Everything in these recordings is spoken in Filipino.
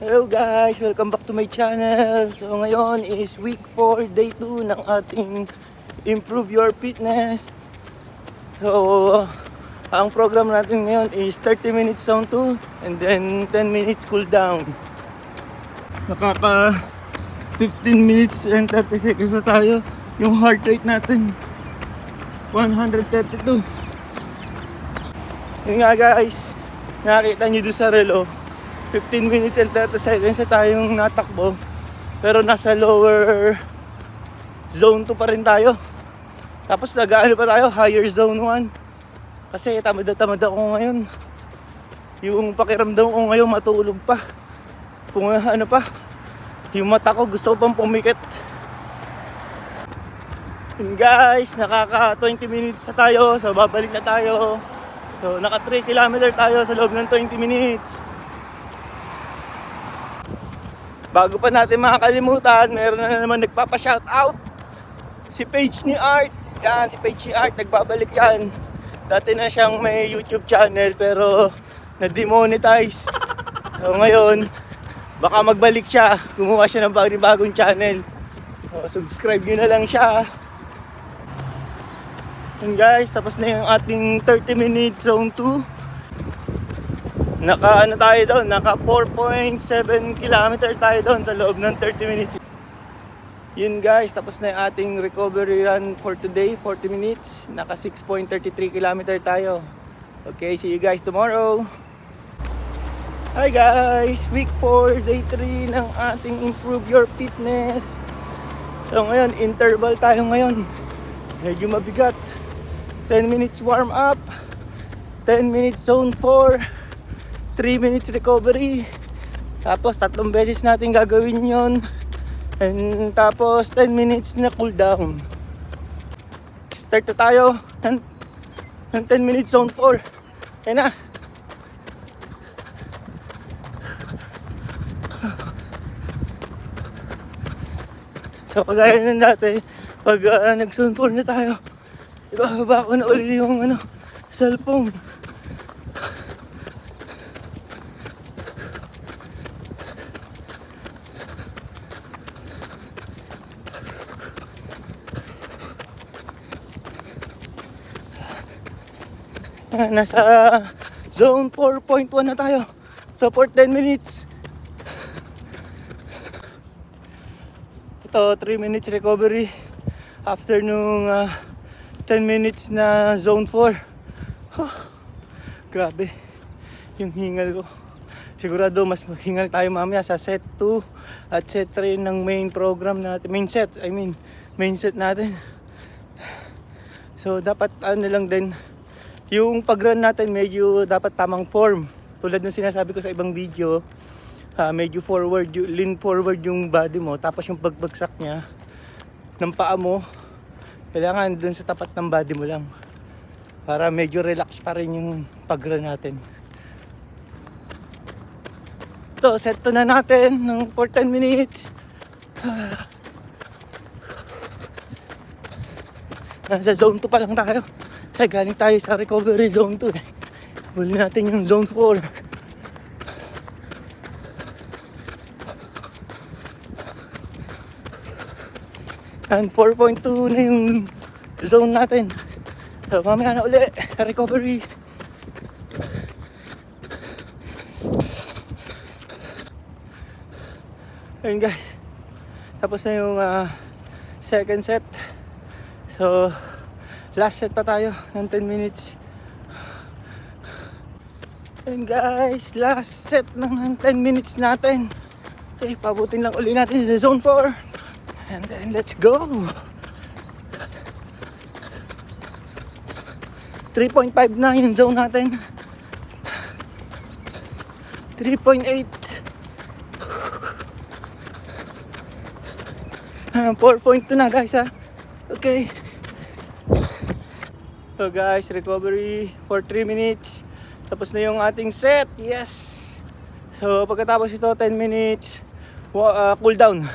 Hello guys! Welcome back to my channel. So ngayon is week 4, day 2 ng ating Improve Your Fitness. So ang program natin ngayon is 30 minutes zone 2 and then 10 minutes cool down. Nakaka 15 minutes and 30 seconds na tayo. Yung heart rate natin 132. Yun nga guys, nakita nyo doon sa relo, 15 minutes and 30 seconds na tayong natakbo. Pero nasa lower zone 2 pa rin tayo. Tapos nag-ano pa tayo, higher zone 1. Kasi tamad ako ngayon. Yung pakiramdam ko ngayon matulog pa. Kung ano pa, yung mata ko gusto ko pang pumikit. And guys, nakaka 20 minutes na tayo. So babalik na tayo. So naka 3 kilometer tayo sa loob ng 20 minutes. Bago pa natin makakalimutan, meron na naman nagpapa-shoutout. Si Page ni Art. Yan, si Page ni Art, nagbabalik yan. Dati na siyang may YouTube channel pero na-demonetize. So ngayon, baka magbalik siya. Gumawa siya ng bagong channel. So, subscribe nyo na lang siya. And guys, tapos na yung ating 30 minutes zone 2. Naka 4.7 kilometer tayo doon sa loob ng 30 minutes. Yun guys, tapos na yung ating recovery run for today, 40 minutes. Naka 6.33 kilometer tayo. Okay, see you guys tomorrow. Hi guys, week 4, day 3 ng ating Improve Your Fitness. So ngayon, interval tayo ngayon. Medyo mabigat. 10 minutes warm up, 10 minutes zone 4, 3 minutes recovery. Tapos 3 beses natin gagawin yon. And tapos 10 minutes na cool down. Start na tayo ng 10 minutes zone 4. Kaya na. So kagaya ng dati, pag nag-zone 4 na tayo, ibababa ko na ulit yung cellphone. Nasa zone 4.1 na tayo. So for 10 minutes. Ito, 3 minutes recovery after nung 10 minutes na zone 4. Grabe yung hingal ko. Sigurado mas hingal tayo mamaya sa set 2 at set 3 ng main program natin. Main set natin. So dapat lang din yung pag-run natin, medyo dapat tamang form. Tulad ng sinasabi ko sa ibang video, medyo lean forward yung body mo. Tapos yung pagbagsak niya ng paa mo, kailangan dun sa tapat ng body mo lang. Para medyo relax pa rin yung pag-run natin. So, set to na natin for 10 minutes. Nasa zone 2 pa lang tayo. Kasi galing tayo sa recovery zone 2 eh. Huli natin yung zone 4. And 4.2 na yung zone natin. So mamaya na ulit sa recovery. Ayun guys, tapos na yung second set. So last set pa tayo ng 10 minutes. Ayun guys, last set ng 10 minutes natin. Okay, pabutin lang ulit natin sa zone 4. And then let's go. 3.5 na yung zone natin. 3.8. 4.2 na guys ha. Okay. So guys, recovery for 3 minutes. Tapos na yung ating set. Yes. So pagkatapos ito 10 minutes cool down.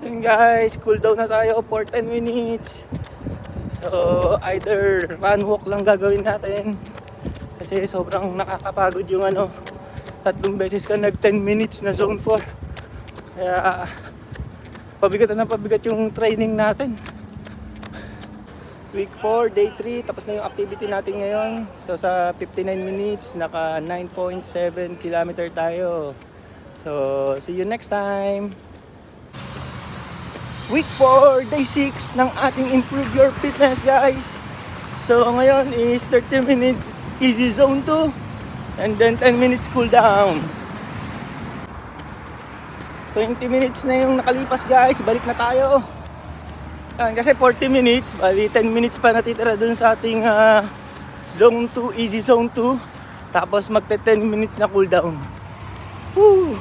And guys, cool down na tayo for 10 minutes. So either run walk lang gagawin natin kasi sobrang nakakapagod yung 3 beses ka nag 10 minutes na zone 4. Kaya pabigat na pabigat yung training natin. Week 4, day 3, tapos na yung activity natin ngayon. So sa 59 minutes, naka 9.7 kilometer tayo. So see you next time. Week 4, day 6 ng ating Improve Your Fitness, guys. So ngayon is 30 minutes easy zone 2 and then 10 minutes cool down. 20 minutes na yung nakalipas, guys. Balik na tayo. Kasi 40 minutes, bali 10 minutes pa natitira dun sa ating zone 2, easy zone 2. Tapos magte 10 minutes na cool down. Woo!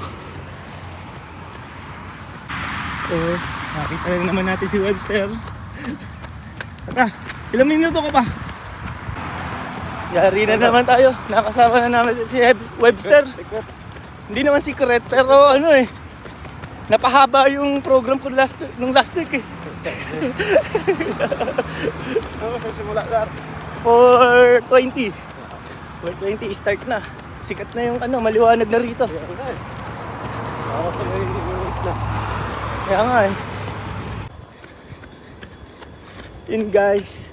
So, nakita rin naman natin si Webster. Tara, ilang minuto ka pa? Yari na naman tayo. Nakasama na naman si Webster. Hindi naman secret, pero ano eh, napahaba yung program ko nung last week eh. Ano sa simula dar? 4:20 start na. Sikat na yung ano, maliwanag na rito. Kaya nga eh. Yun guys,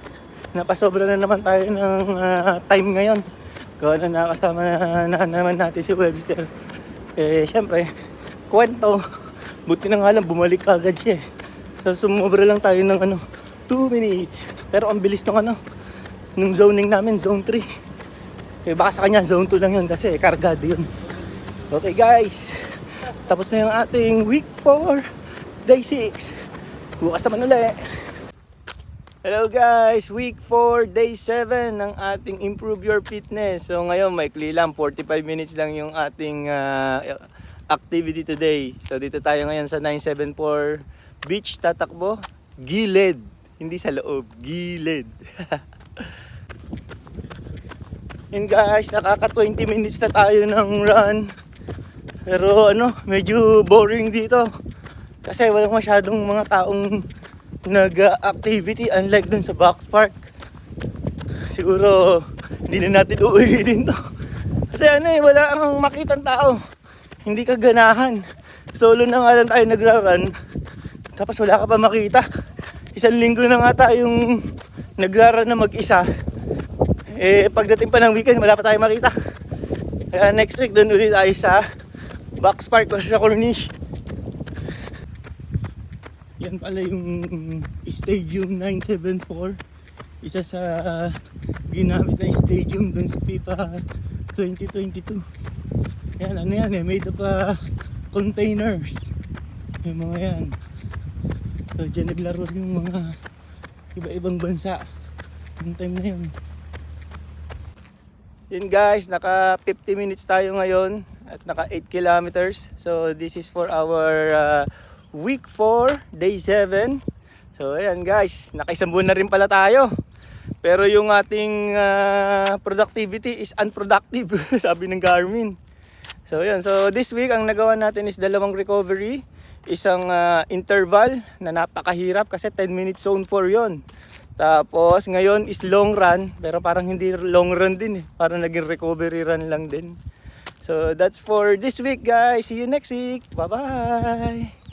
napasobra na naman tayo ng time ngayon. Gawa na nakasama na naman natin si Webster. Eh syempre, kwento. Buti na nga lang bumalik agad siya eh. So sumobra lang tayo ng 2 minutes. Pero ang bilis ng nung zoning namin, zone 3. Kaya baka sa kanya zone 2 lang yun kasi kargado yun. Okay guys, tapos na yung ating week 4, day 6. Bukas naman ulit. Hello guys, week 4, day 7 ng ating Improve Your Fitness. So ngayon maikli lang, 45 minutes lang yung ating activity today. So dito tayo ngayon sa 974 Beach tatakbo, gilid, hindi sa loob, gilid. Yun guys, nakaka 20 minutes na tayo ng run. Pero medyo boring dito. Kasi walang masyadong mga taong nag-activity unlike dun sa Box Park. Siguro hindi na natin uulitin to. Kasi wala kang makitang tao. Hindi ka ganahan. Solo na nga lang tayo nagra-run. Tapos wala ka pa makita. 1 linggo na nga tayong nagra-run na mag-isa. Eh pagdating pa ng weekend wala pa tayong makita. Kaya next week doon ulit tayo sa Box Park o sa Corniche. Yan pala yung Stadium 974. Isa sa ginamit na stadium doon sa FIFA 2022. Yan made of containers. Yung mga yan. So dyan naglaro yung mga iba-ibang bansa yung time na yun. Yun guys, naka 50 minutes tayo ngayon at naka 8 kilometers. So this is for our week 4, day 7. So ayan guys, naka 1 buwan na rin pala tayo. Pero yung ating productivity is unproductive, sabi ng Garmin. So ayan, so this week ang nagawa natin is 2 recovery. Isang interval na napakahirap kasi 10 minutes zone 4 yon. Tapos ngayon is long run, pero parang hindi long run din eh. Parang naging recovery run lang din. So that's for this week guys. See you next week. Bye bye.